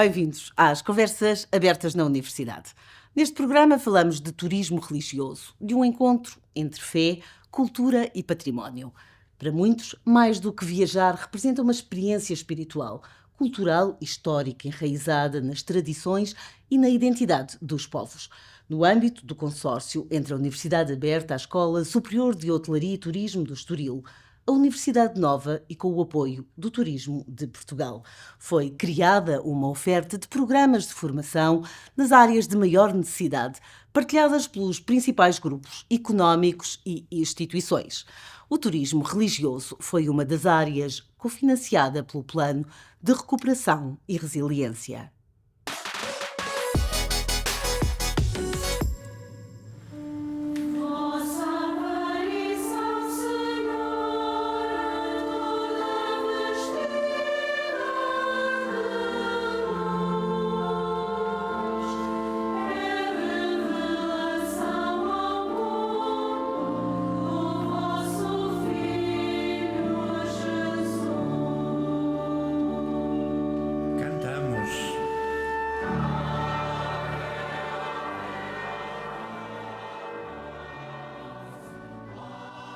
Bem-vindos às Conversas Abertas na Universidade. Neste programa falamos de turismo religioso, de um encontro entre fé, cultura e património. Para muitos, mais do que viajar, representa uma experiência espiritual, cultural e histórica enraizada nas tradições e na identidade dos povos. No âmbito do consórcio entre a Universidade Aberta, a Escola Superior de Hotelaria e Turismo do Estoril, a Universidade Nova e com o apoio do Turismo de Portugal, foi criada uma oferta de programas de formação nas áreas de maior necessidade, partilhadas pelos principais grupos económicos e instituições. O turismo religioso foi uma das áreas cofinanciada pelo Plano de Recuperação e Resiliência.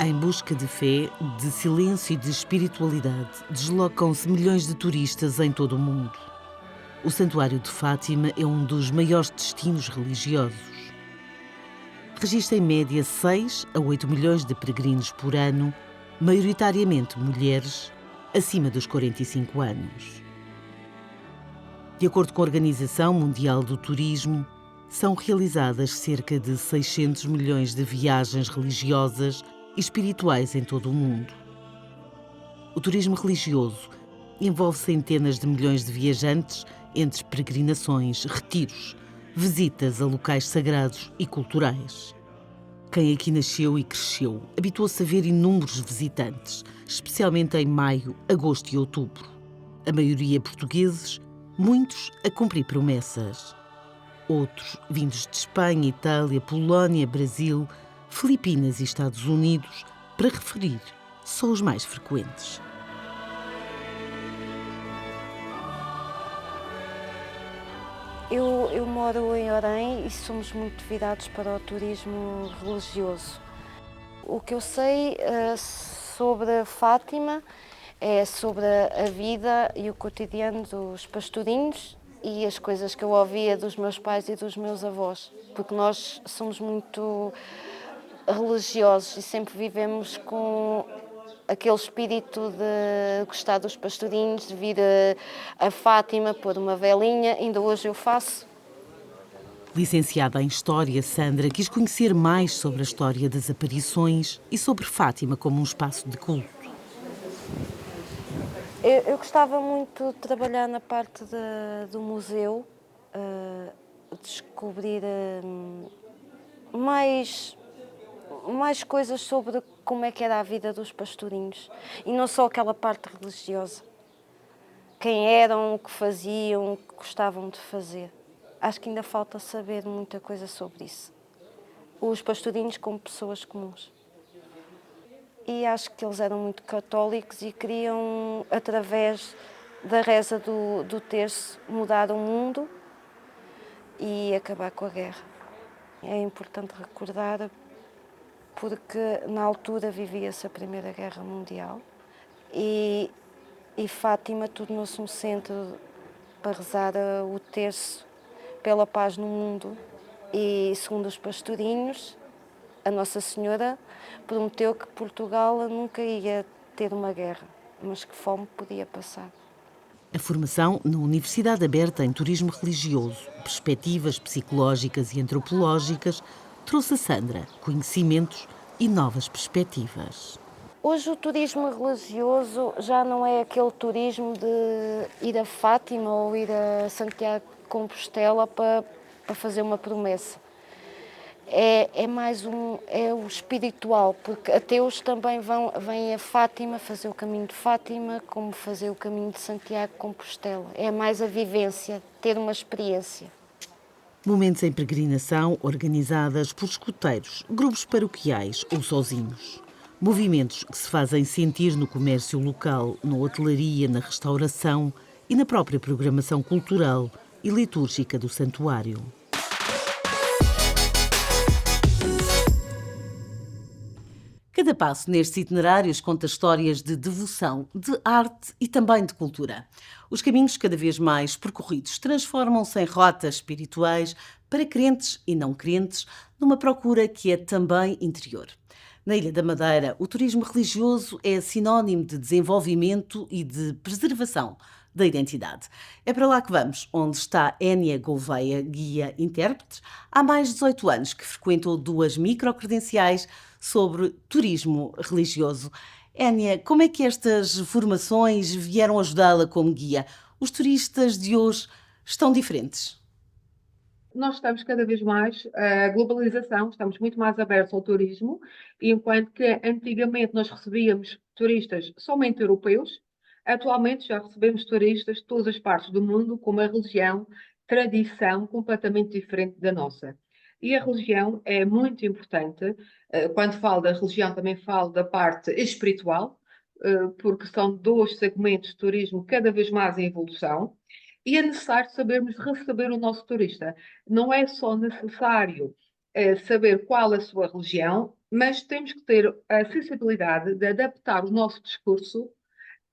Em busca de fé, de silêncio e de espiritualidade, deslocam-se milhões de turistas em todo o mundo. O Santuário de Fátima é um dos maiores destinos religiosos. Registra em média 6 a 8 milhões de peregrinos por ano, maioritariamente mulheres, acima dos 45 anos. De acordo com a Organização Mundial do Turismo, são realizadas cerca de 600 milhões de viagens religiosas e espirituais em todo o mundo. O turismo religioso envolve centenas de milhões de viajantes entre peregrinações, retiros, visitas a locais sagrados e culturais. Quem aqui nasceu e cresceu habituou-se a ver inúmeros visitantes, especialmente em maio, agosto e outubro. A maioria portugueses, muitos a cumprir promessas. Outros, vindos de Espanha, Itália, Polónia, Brasil, Filipinas e Estados Unidos, para referir só os mais frequentes. Eu moro em Orem e somos muito virados para o turismo religioso. O que eu sei sobre Fátima é sobre a vida e o cotidiano dos pastorinhos e as coisas que eu ouvia dos meus pais e dos meus avós, porque nós somos muito religiosos e sempre vivemos com aquele espírito de gostar dos pastorinhos, de vir a Fátima, pôr uma velinha, ainda hoje eu faço. Licenciada em História, Sandra quis conhecer mais sobre a história das aparições e sobre Fátima como um espaço de culto. Eu gostava muito de trabalhar na parte do museu, descobrir mais coisas sobre como é que era a vida dos pastorinhos e não só aquela parte religiosa. Quem eram, o que faziam, o que gostavam de fazer. Acho que ainda falta saber muita coisa sobre isso. Os pastorinhos como pessoas comuns. E acho que eles eram muito católicos e queriam, através da reza do terço, mudar o mundo e acabar com a guerra. É importante recordar porque na altura vivia-se a Primeira Guerra Mundial e Fátima tornou-se um centro para rezar o terço pela paz no mundo e, segundo os pastorinhos, a Nossa Senhora prometeu que Portugal nunca ia ter uma guerra, mas que fome podia passar. A formação na Universidade Aberta em Turismo Religioso, perspectivas psicológicas e antropológicas, trouxe a Sandra conhecimentos e novas perspectivas. Hoje o turismo religioso já não é aquele turismo de ir a Fátima ou ir a Santiago de Compostela para fazer uma promessa. É mais o espiritual, porque ateus também vêm a Fátima fazer o caminho de Fátima, como fazer o caminho de Santiago de Compostela. É mais a vivência, ter uma experiência. Momentos em peregrinação organizadas por escuteiros, grupos paroquiais ou sozinhos. Movimentos que se fazem sentir no comércio local, na hotelaria, na restauração e na própria programação cultural e litúrgica do santuário. Cada passo nestes itinerários conta histórias de devoção, de arte e também de cultura. Os caminhos, cada vez mais percorridos, transformam-se em rotas espirituais para crentes e não crentes, numa procura que é também interior. Na Ilha da Madeira, o turismo religioso é sinónimo de desenvolvimento e de preservação da identidade. É para lá que vamos, onde está Énia Gouveia, guia intérprete, há mais de 18 anos que frequentou 2 microcredenciais sobre turismo religioso. Énia, como é que estas formações vieram ajudá-la como guia? Os turistas de hoje estão diferentes? Nós estamos cada vez mais, a globalização, estamos muito mais abertos ao turismo, e enquanto que antigamente nós recebíamos turistas somente europeus, atualmente já recebemos turistas de todas as partes do mundo com uma religião, tradição completamente diferente da nossa. E a religião é muito importante. Quando falo da religião, também falo da parte espiritual, porque são 2 segmentos de turismo cada vez mais em evolução. E é necessário sabermos receber o nosso turista. Não é só necessário saber qual a sua religião, mas temos que ter a sensibilidade de adaptar o nosso discurso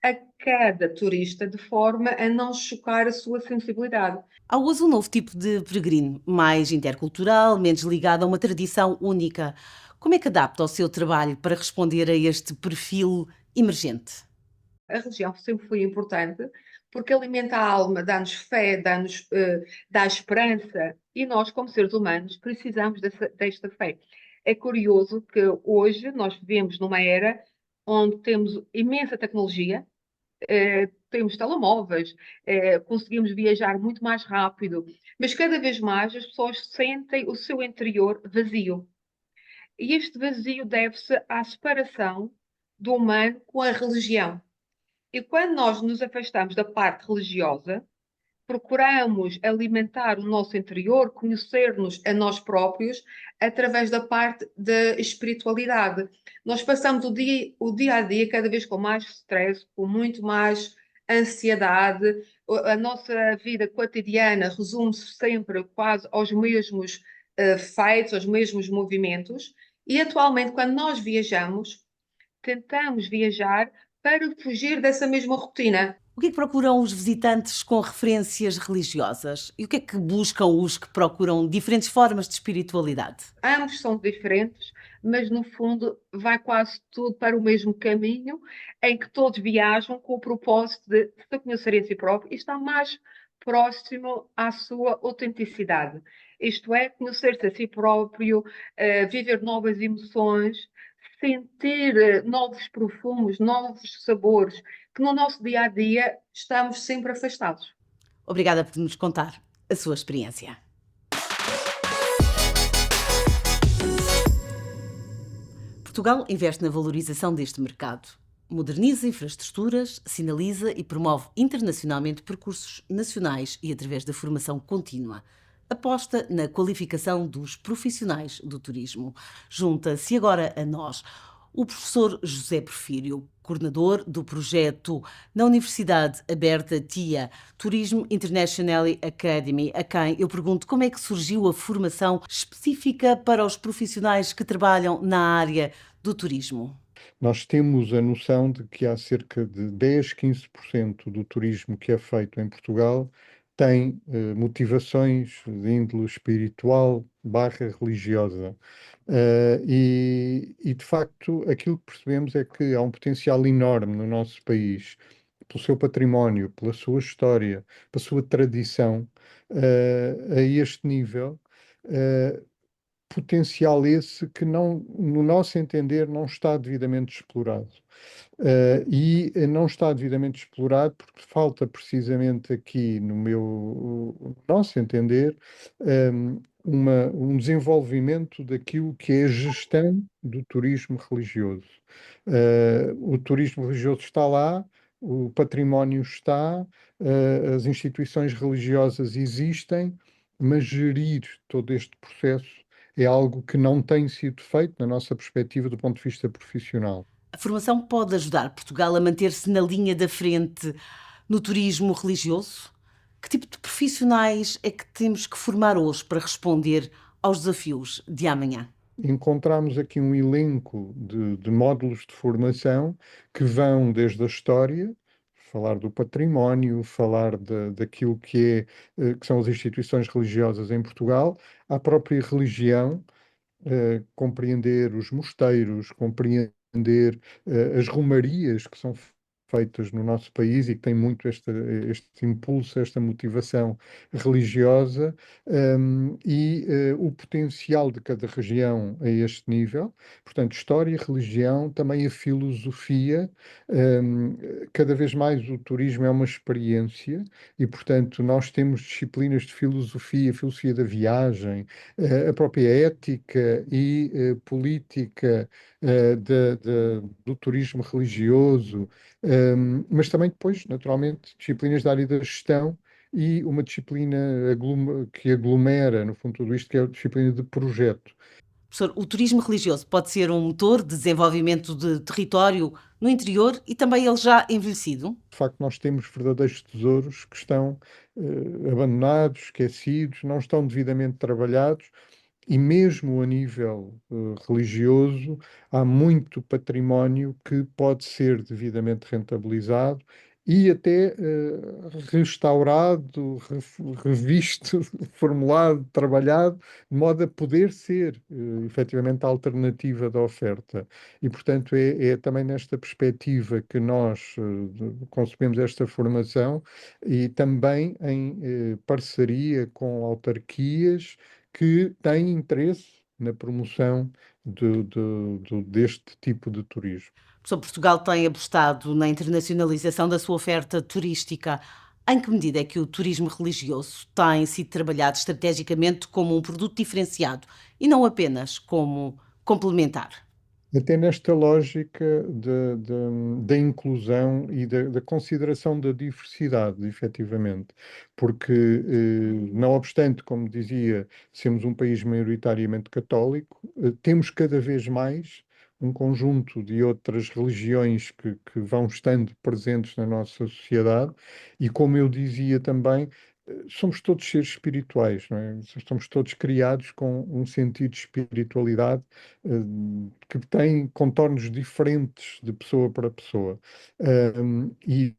a cada turista de forma a não chocar a sua sensibilidade. Há hoje um novo tipo de peregrino, mais intercultural, menos ligado a uma tradição única. Como é que adapta o seu trabalho para responder a este perfil emergente? A religião sempre foi importante porque alimenta a alma, dá-nos fé, dá esperança, e nós, como seres humanos, precisamos desta fé. É curioso que hoje nós vivemos numa era onde temos imensa tecnologia, temos telemóveis, conseguimos viajar muito mais rápido, mas cada vez mais as pessoas sentem o seu interior vazio. E este vazio deve-se à separação do humano com a religião. E quando nós nos afastamos da parte religiosa, procuramos alimentar o nosso interior, conhecer-nos a nós próprios através da parte da espiritualidade. Nós passamos o dia a dia cada vez com mais stress, com muito mais ansiedade. A nossa vida cotidiana resume-se sempre quase aos mesmos feitos, aos mesmos movimentos. E atualmente, quando nós viajamos, tentamos viajar para fugir dessa mesma rotina. O que é que procuram os visitantes com referências religiosas? E o que é que buscam os que procuram diferentes formas de espiritualidade? Ambos são diferentes, mas no fundo vai quase tudo para o mesmo caminho, em que todos viajam com o propósito de se conhecer a si próprio e estar mais próximo à sua autenticidade. Isto é, conhecer-se a si próprio, viver novas emoções, sentir novos perfumes, novos sabores, que no nosso dia a dia estamos sempre afastados. Obrigada por nos contar a sua experiência. Portugal investe na valorização deste mercado. Moderniza infraestruturas, sinaliza e promove internacionalmente percursos nacionais e através da formação contínua. Aposta na qualificação dos profissionais do turismo. Junta-se agora a nós o professor José Porfírio, coordenador do projeto na Universidade Aberta TIA, Tourism International Academy, a quem eu pergunto como é que surgiu a formação específica para os profissionais que trabalham na área do turismo. Nós temos a noção de que há cerca de 10, 15% do turismo que é feito em Portugal tem motivações de índole espiritual barra religiosa. De facto, aquilo que percebemos é que há um potencial enorme no nosso país, pelo seu património, pela sua história, pela sua tradição, a este nível. Potencial esse que não, no nosso entender, não está devidamente explorado. Não está devidamente explorado porque falta precisamente aqui, no nosso entender, um desenvolvimento daquilo que é a gestão do turismo religioso. O turismo religioso está lá, o património está, as instituições religiosas existem, mas gerir todo este processo é algo que não tem sido feito, na nossa perspectiva, do ponto de vista profissional. A formação pode ajudar Portugal a manter-se na linha da frente No turismo religioso, que tipo de profissionais é que temos que formar hoje para responder aos desafios de amanhã? Encontramos aqui um elenco de módulos de formação que vão desde a história, falar do património, falar daquilo que são as instituições religiosas em Portugal, à própria religião, compreender os mosteiros, compreender as romarias que são feitas no nosso país e que têm muito este impulso, esta motivação religiosa, e o potencial de cada região a este nível. Portanto, história, religião, também a filosofia. um, Cada vez mais o turismo é uma experiência e, portanto, nós temos disciplinas de filosofia, filosofia da viagem, a própria ética e política do turismo religioso, mas também depois, naturalmente, disciplinas da área da gestão e uma disciplina que aglomera, no fundo, tudo isto, que é a disciplina de projeto. Professor, o turismo religioso pode ser um motor de desenvolvimento de território no interior e também ele já envelhecido? De facto, nós temos verdadeiros tesouros que estão abandonados, esquecidos, não estão devidamente trabalhados. E mesmo a nível religioso, há muito património que pode ser devidamente rentabilizado e até restaurado, revisto, formulado, trabalhado, de modo a poder ser efetivamente a alternativa da oferta. E, portanto, é também nesta perspectiva que nós concebemos esta formação e também em parceria com autarquias que têm interesse na promoção deste tipo de turismo. Professor, Portugal tem apostado na internacionalização da sua oferta turística. Em que medida é que o turismo religioso tem sido trabalhado estrategicamente como um produto diferenciado e não apenas como complementar? Até nesta lógica da inclusão e da consideração da diversidade, efetivamente, porque, não obstante, como dizia, sermos um país maioritariamente católico, temos cada vez mais um conjunto de outras religiões que vão estando presentes na nossa sociedade, e como eu dizia também, somos todos seres espirituais, não é? Somos todos criados com um sentido de espiritualidade eh, que tem contornos diferentes de pessoa para pessoa. E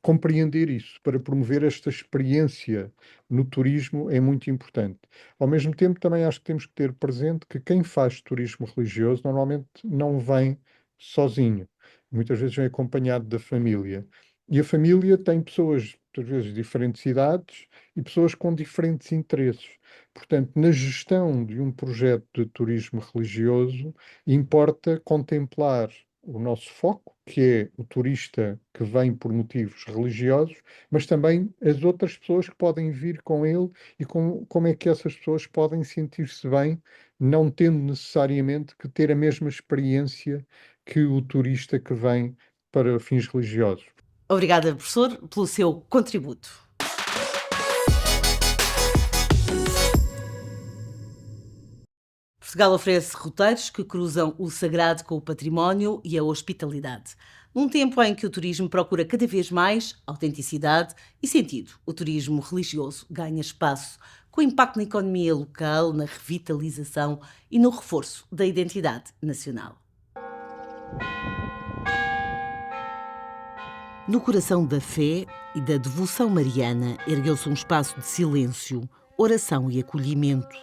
compreender isso para promover esta experiência no turismo é muito importante. Ao mesmo tempo, também acho que temos que ter presente que quem faz turismo religioso normalmente não vem sozinho. Muitas vezes vem acompanhado da família. E a família tem pessoas, muitas vezes, de diferentes idades e pessoas com diferentes interesses. Portanto, na gestão de um projeto de turismo religioso, importa contemplar o nosso foco, que é o turista que vem por motivos religiosos, mas também as outras pessoas que podem vir com ele e como é que essas pessoas podem sentir-se bem, não tendo necessariamente que ter a mesma experiência que o turista que vem para fins religiosos. Obrigada, professor, pelo seu contributo. Portugal oferece roteiros que cruzam o sagrado com o património e a hospitalidade. Num tempo em que o turismo procura cada vez mais autenticidade e sentido, o turismo religioso ganha espaço, com impacto na economia local, na revitalização e no reforço da identidade nacional. No coração da fé e da devoção mariana ergueu-se um espaço de silêncio, oração e acolhimento,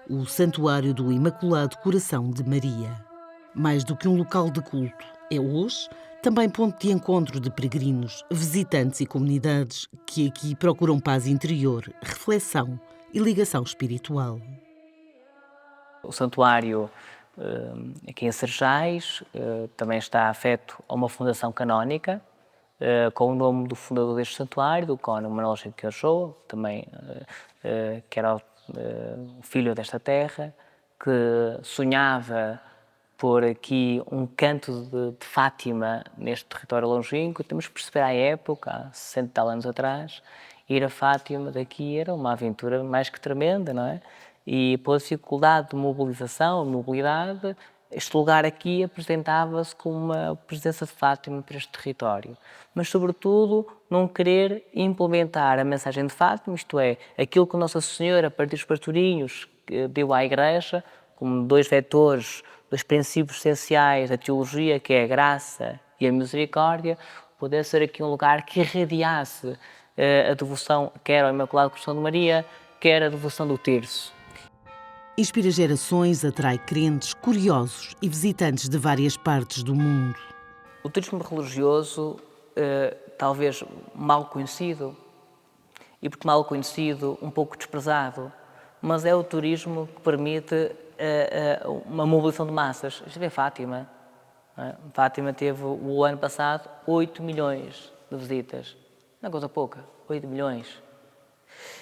o Santuário do Imaculado Coração de Maria. Mais do que um local de culto, é hoje também ponto de encontro de peregrinos, visitantes e comunidades que aqui procuram paz interior, reflexão e ligação espiritual. O santuário aqui em Serjais também está afeto a uma fundação canónica, com o nome do fundador deste santuário, do Cônego Manuel Henrique Ochoa, também que era o filho desta terra, que sonhava por aqui um canto de Fátima neste território longínquo. Temos que perceber à época, há 60 e tal anos atrás, ir a Fátima daqui era uma aventura mais que tremenda, não é? E pela dificuldade de mobilização, de mobilidade, Este lugar aqui apresentava-se como uma presença de Fátima para este território, mas sobretudo não querer implementar a mensagem de Fátima, isto é, aquilo que Nossa Senhora, a partir dos pastorinhos, deu à Igreja, como 2 vetores, 2 princípios essenciais da teologia, que é a graça e a misericórdia, poder ser aqui um lugar que irradiasse a devoção, quer ao Imaculado Coração de Maria, quer a devoção do terço. Inspira gerações, atrai crentes, curiosos e visitantes de várias partes do mundo. O turismo religioso, talvez mal conhecido, e porque mal conhecido, um pouco desprezado, mas é o turismo que permite uma mobilização de massas. Isto é Fátima. Não é? Fátima teve, o ano passado, 8 milhões de visitas. Não é coisa pouca, 8 milhões.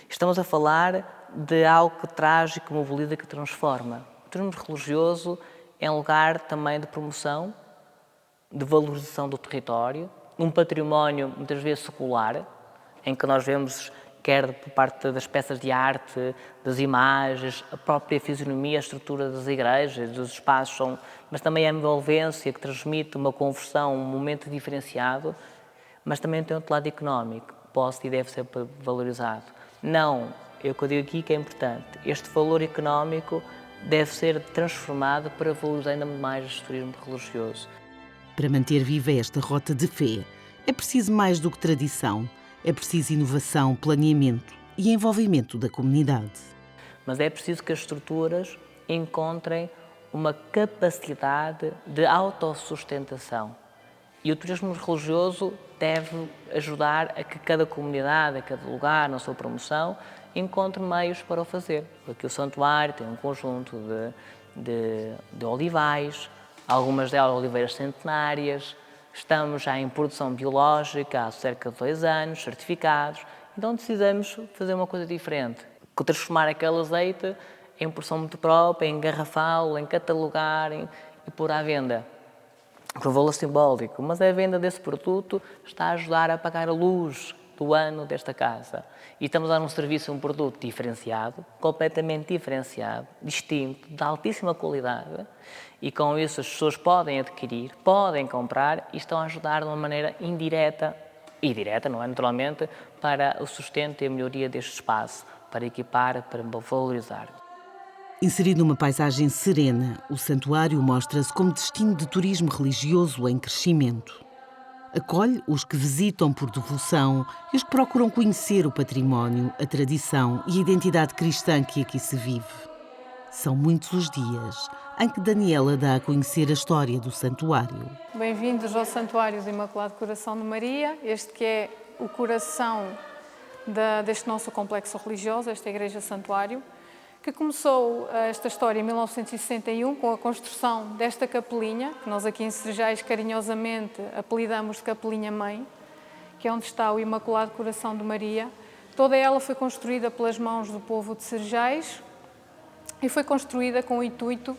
Estamos a falar de algo que traz, que mobiliza, que transforma. O turismo religioso é um lugar também de promoção, de valorização do território, um património muitas vezes secular, em que nós vemos, quer por parte das peças de arte, das imagens, a própria fisionomia, a estrutura das igrejas, dos espaços, mas também a envolvência que transmite uma conversão, um momento diferenciado, mas também tem outro lado económico, pode e deve ser valorizado. Não, é o que eu digo aqui que é importante, este valor económico deve ser transformado para valorizar ainda mais este turismo religioso. Para manter viva esta rota de fé, é preciso mais do que tradição, é preciso inovação, planeamento e envolvimento da comunidade. Mas é preciso que as estruturas encontrem uma capacidade de autossustentação. E o turismo religioso deve ajudar a que cada comunidade, a cada lugar, na sua promoção, encontre meios para o fazer. Aqui o santuário tem um conjunto de olivais, algumas delas oliveiras centenárias, estamos já em produção biológica há cerca de 2 anos, certificados, então decidimos fazer uma coisa diferente, transformar aquele azeite em produção muito própria, em engarrafá-lo, em catalogar e pôr à venda. Por valor simbólico, mas a venda desse produto está a ajudar a pagar a luz do ano desta casa. E estamos a dar um serviço, um produto diferenciado, completamente diferenciado, distinto, de altíssima qualidade, e com isso as pessoas podem adquirir, podem comprar e estão a ajudar de uma maneira indireta e direta, não é? Naturalmente, para o sustento e a melhoria deste espaço, para equipar, para valorizar. Inserido numa paisagem serena, o santuário mostra-se como destino de turismo religioso em crescimento. Acolhe os que visitam por devoção e os que procuram conhecer o património, a tradição e a identidade cristã que aqui se vive. São muitos os dias em que Daniela dá a conhecer a história do santuário. Bem-vindos ao Santuário do Imaculado Coração de Maria, este que é o coração deste nosso complexo religioso, esta Igreja Santuário, que começou esta história em 1961 com a construção desta capelinha, que nós aqui em Serjais carinhosamente apelidamos de Capelinha Mãe, que é onde está o Imaculado Coração de Maria. Toda ela foi construída pelas mãos do povo de Serjais e foi construída com o intuito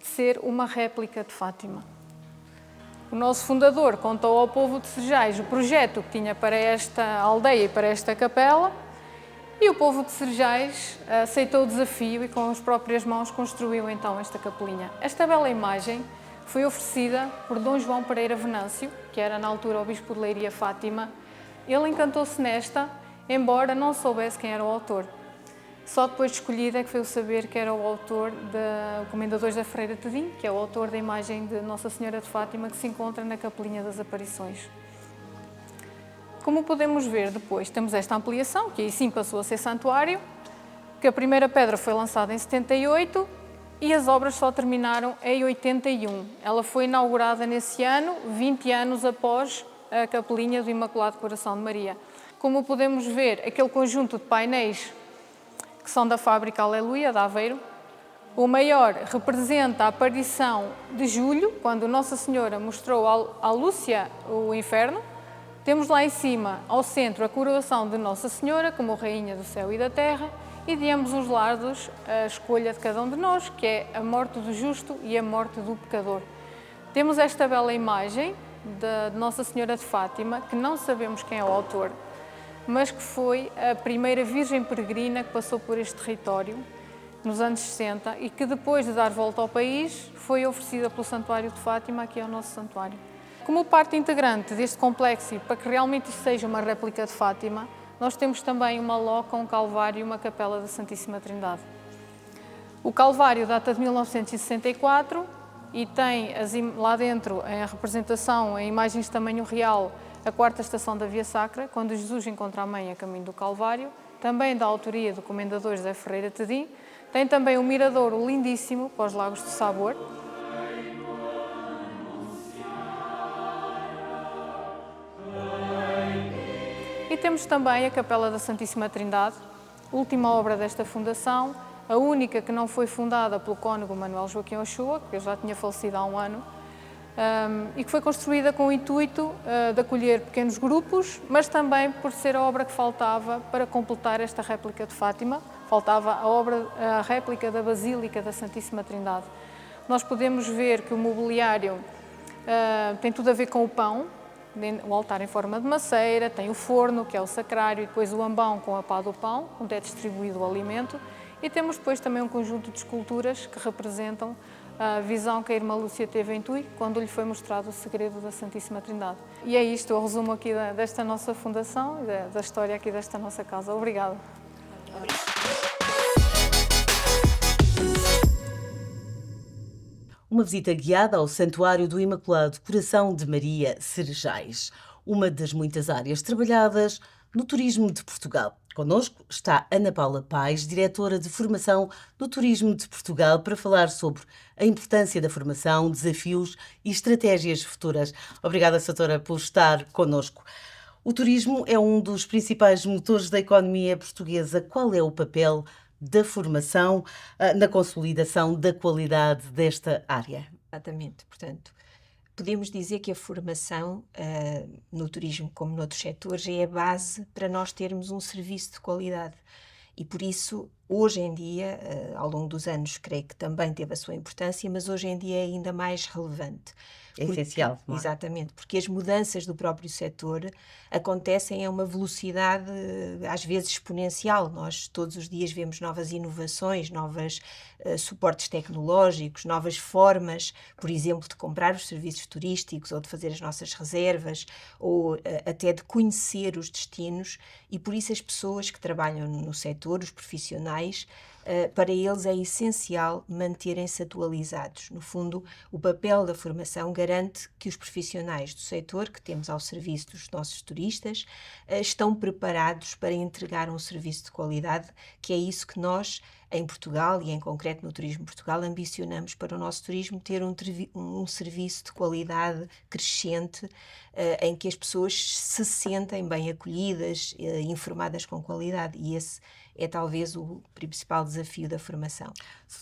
de ser uma réplica de Fátima. O nosso fundador contou ao povo de Serjais o projeto que tinha para esta aldeia e para esta capela, e o povo de Serjais aceitou o desafio e com as próprias mãos construiu então esta capelinha. Esta bela imagem foi oferecida por Dom João Pereira Venâncio, que era na altura o bispo de Leiria Fátima. Ele encantou-se nesta, embora não soubesse quem era o autor. Só depois de escolhida é que veio saber que era o autor do Comendador da Freira Tedim, que é o autor da imagem de Nossa Senhora de Fátima que se encontra na Capelinha das Aparições. Como podemos ver depois, temos esta ampliação, que aí sim passou a ser santuário, que a primeira pedra foi lançada em 78 e as obras só terminaram em 81. Ela foi inaugurada nesse ano, 20 anos após a Capelinha do Imaculado Coração de Maria. Como podemos ver, aquele conjunto de painéis que são da fábrica Aleluia, de Aveiro, o maior representa a aparição de julho, quando Nossa Senhora mostrou à Lúcia o inferno. Temos lá em cima, ao centro, a coroação de Nossa Senhora, como Rainha do Céu e da Terra, e de ambos os lados a escolha de cada um de nós, que é a morte do justo e a morte do pecador. Temos esta bela imagem de Nossa Senhora de Fátima, que não sabemos quem é o autor, mas que foi a primeira Virgem Peregrina que passou por este território, nos anos 60 e que depois de dar volta ao país foi oferecida pelo Santuário de Fátima aqui ao nosso santuário. Como parte integrante deste complexo e para que realmente isto seja uma réplica de Fátima, nós temos também uma loca, um calvário e uma capela da Santíssima Trindade. O calvário data de 1964 e tem lá dentro a representação em imagens de tamanho real, a quarta estação da Via Sacra, quando Jesus encontra a mãe a caminho do Calvário, também da autoria do comendador José Ferreira Tedim. Tem também um miradouro lindíssimo para os Lagos do Sabor. E temos também a Capela da Santíssima Trindade, última obra desta fundação, a única que não foi fundada pelo cônego Manuel Joaquim Ochoa, que já tinha falecido há um ano, e que foi construída com o intuito de acolher pequenos grupos, mas também por ser a obra que faltava para completar esta réplica de Fátima, faltava a réplica da Basílica da Santíssima Trindade. Nós podemos ver que o mobiliário tem tudo a ver com o pão, o altar em forma de macieira, tem o forno, que é o sacrário, e depois o ambão com a pá do pão, onde é distribuído o alimento, e temos depois também um conjunto de esculturas que representam a visão que a irmã Lúcia teve em Tui, quando lhe foi mostrado o segredo da Santíssima Trindade. E é isto, o resumo aqui desta nossa fundação e da história aqui desta nossa casa. Obrigada. Uma visita guiada ao Santuário do Imaculado Coração de Maria, Cerejais, uma das muitas áreas trabalhadas no turismo de Portugal. Connosco está Ana Paula Paes, diretora de formação do Turismo de Portugal, para falar sobre a importância da formação, desafios e estratégias futuras. Obrigada, doutora, por estar connosco. O turismo é um dos principais motores da economia portuguesa. Qual é o papel da formação na consolidação da qualidade desta área? Exatamente, portanto, podemos dizer que a formação no turismo, como noutros setores, é a base para nós termos um serviço de qualidade. E por isso, hoje em dia, ao longo dos anos, creio que também teve a sua importância, mas hoje em dia é ainda mais relevante. É essencial, não é? Exatamente, porque as mudanças do próprio setor acontecem a uma velocidade, às vezes, exponencial. Nós todos os dias vemos novas inovações, novos suportes tecnológicos, novas formas, por exemplo, de comprar os serviços turísticos ou de fazer as nossas reservas ou até de conhecer os destinos, e por isso as pessoas que trabalham no setor, os profissionais, para eles é essencial manterem-se atualizados. No fundo, o papel da formação garante que os profissionais do setor, que temos ao serviço dos nossos turistas, estão preparados para entregar um serviço de qualidade, que é isso que nós, em Portugal e em concreto no Turismo Portugal, ambicionamos para o nosso turismo, ter um serviço de qualidade crescente, em que as pessoas se sentem bem acolhidas, informadas com qualidade, e esse é talvez o principal desafio da formação.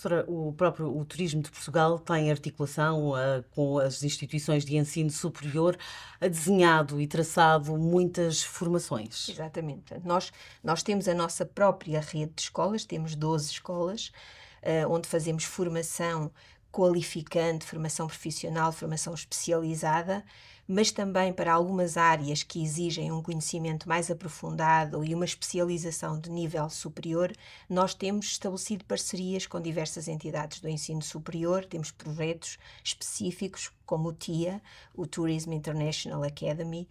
Doutora, o Turismo de Portugal tem articulação com as instituições de ensino superior, desenhado e traçado muitas formações. Exatamente. Portanto, nós temos a nossa própria rede de escolas, temos 12 escolas, onde fazemos formação qualificante, formação profissional, formação especializada, mas também para algumas áreas que exigem um conhecimento mais aprofundado e uma especialização de nível superior, nós temos estabelecido parcerias com diversas entidades do ensino superior, temos projetos específicos como o TIA, o Tourism International Academy,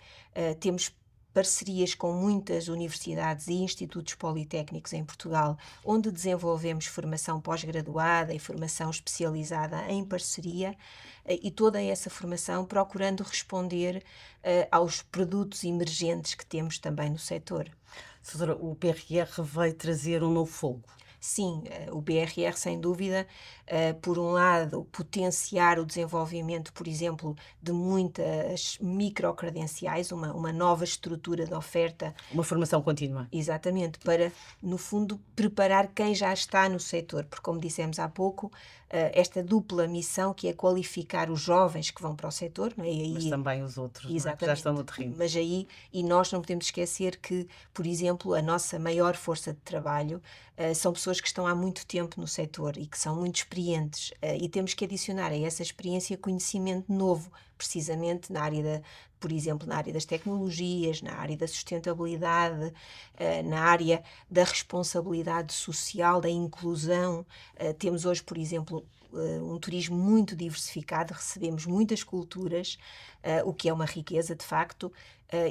temos parcerias com muitas universidades e institutos politécnicos em Portugal, onde desenvolvemos formação pós-graduada e formação especializada em parceria, e toda essa formação procurando responder aos produtos emergentes que temos também no setor. Doutora, o PRR vai trazer um novo fogo. Sim, o PRR, sem dúvida, por um lado, potenciar o desenvolvimento, por exemplo, de muitas microcredenciais, uma nova estrutura de oferta. Uma formação contínua. Exatamente, para, no fundo, preparar quem já está no setor, porque, como dissemos há pouco, esta dupla missão, que é qualificar os jovens que vão para o setor, não é? E aí, mas também os outros, não é? Que já estão no terreno. Mas aí, e nós não podemos esquecer que, por exemplo, a nossa maior força de trabalho são pessoas pessoas que estão há muito tempo no setor e que são muito experientes, e temos que adicionar a essa experiência conhecimento novo, precisamente na área por exemplo, na área das tecnologias, na área da sustentabilidade, na área da responsabilidade social, da inclusão. Temos hoje, por exemplo, um turismo muito diversificado, recebemos muitas culturas, o que é uma riqueza de facto,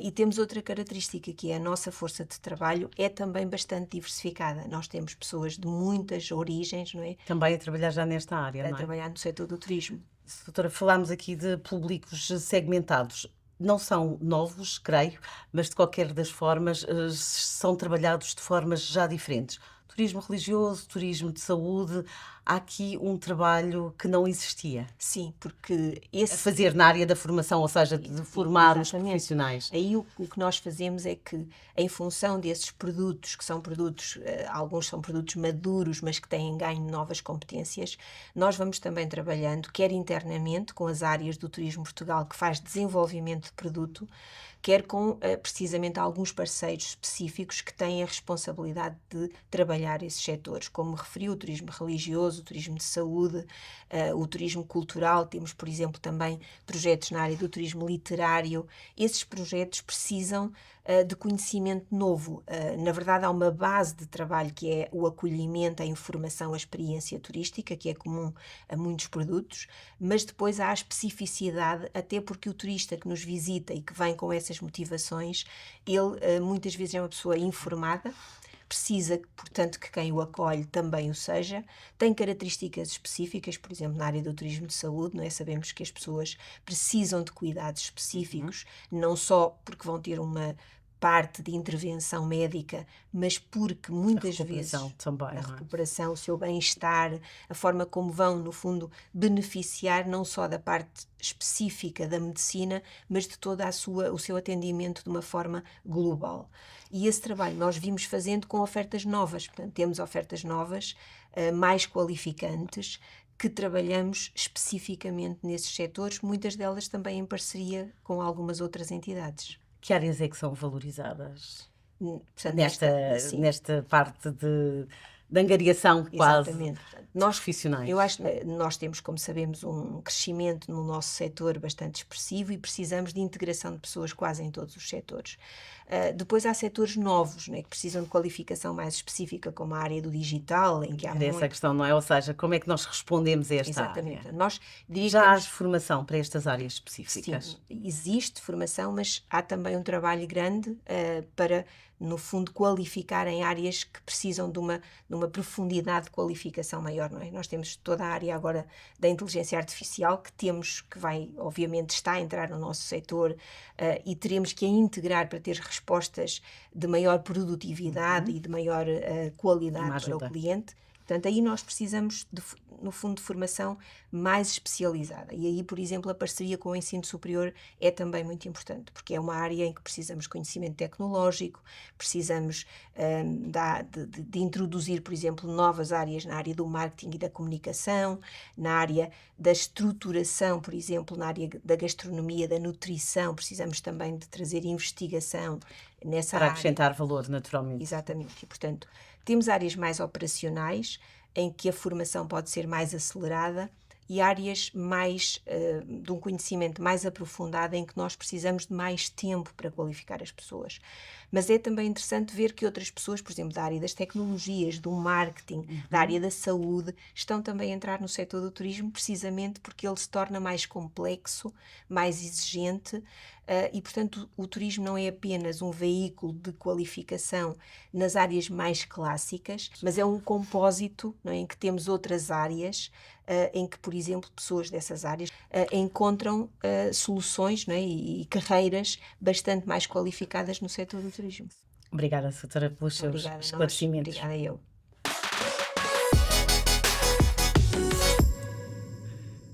e temos outra característica, que é a nossa força de trabalho é também bastante diversificada. Nós temos pessoas de muitas origens, não é? Também a trabalhar já nesta área, A não é? trabalhar no setor do turismo. Doutora, falámos aqui de públicos segmentados. Não são novos, creio, mas de qualquer das formas são trabalhados de formas já diferentes. Turismo religioso, turismo de saúde, há aqui um trabalho que não existia. Sim, porque A fazer na área da formação, ou seja, de formar os Exatamente. profissionais. Aí o que nós fazemos é que, em função desses produtos, que são produtos, alguns são produtos maduros, mas que têm ganho de novas competências, nós vamos também trabalhando, quer internamente, com as áreas do Turismo Portugal, que faz desenvolvimento de produto, quer com, precisamente, alguns parceiros específicos que têm a responsabilidade de trabalhar esses setores, como referiu, o turismo religioso, o turismo de saúde, o turismo cultural. Temos, por exemplo, também projetos na área do turismo literário. Esses projetos precisam de conhecimento novo. Na verdade, há uma base de trabalho que é o acolhimento, a informação, a experiência turística, que é comum a muitos produtos, mas depois há a especificidade, até porque o turista que nos visita e que vem com essas motivações, ele muitas vezes é uma pessoa informada, precisa, portanto, que quem o acolhe também o seja, tem características específicas, por exemplo, na área do turismo de saúde, não é? Sabemos que as pessoas precisam de cuidados específicos, não só porque vão ter uma parte de intervenção médica, mas porque muitas vezes também, a recuperação, o seu bem-estar, a forma como vão, no fundo, beneficiar não só da parte específica da medicina, mas de todo o seu atendimento de uma forma global. E esse trabalho nós vimos fazendo com ofertas novas, portanto, temos ofertas novas, mais qualificantes, que trabalhamos especificamente nesses setores, muitas delas também em parceria com algumas outras entidades. Que áreas é que são valorizadas Portanto, nesta parte de angariação quase exatamente. de profissionais? Eu acho que nós temos, como sabemos, um crescimento no nosso setor bastante expressivo e precisamos de integração de pessoas quase em todos os setores. Depois há setores novos, né, que precisam de qualificação mais específica, como a área do digital, em que há Essa questão, não é? Ou seja, como é que nós respondemos a esta Exatamente. área? Nós Já há formação para estas áreas específicas? Sim, existe formação, mas há também um trabalho grande para, no fundo, qualificar em áreas que precisam de uma profundidade de qualificação maior, não é? Nós temos toda a área agora da inteligência artificial que vai, obviamente, está a entrar no nosso setor e teremos que a integrar para ter respostas de maior produtividade e de maior qualidade para o cliente. Portanto, aí nós precisamos, no fundo, de formação mais especializada. E aí, por exemplo, a parceria com o ensino superior é também muito importante, porque é uma área em que precisamos de conhecimento tecnológico, precisamos de introduzir, por exemplo, novas áreas na área do marketing e da comunicação, na área da estruturação, por exemplo, na área da gastronomia, da nutrição. Precisamos também de trazer investigação nessa área. Para acrescentar valor, naturalmente. Exatamente. E, portanto, temos áreas mais operacionais, em que a formação pode ser mais acelerada, e áreas mais de um conhecimento mais aprofundado, em que nós precisamos de mais tempo para qualificar as pessoas. Mas é também interessante ver que outras pessoas, por exemplo, da área das tecnologias, do marketing, da área da saúde, estão também a entrar no setor do turismo, precisamente porque ele se torna mais complexo, mais exigente, e, portanto, o turismo não é apenas um veículo de qualificação nas áreas mais clássicas, mas é um compósito, não é, em que temos outras áreas, em que, por exemplo, pessoas dessas áreas encontram soluções, não é, e carreiras bastante mais qualificadas no setor do turismo. Obrigada, doutora, pelos seus esclarecimentos. Obrigada a eu.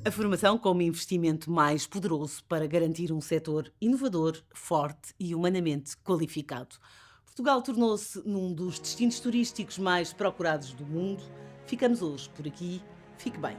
A formação como investimento mais poderoso para garantir um setor inovador, forte e humanamente qualificado. Portugal tornou-se num dos destinos turísticos mais procurados do mundo. Ficamos hoje por aqui. Fique bem.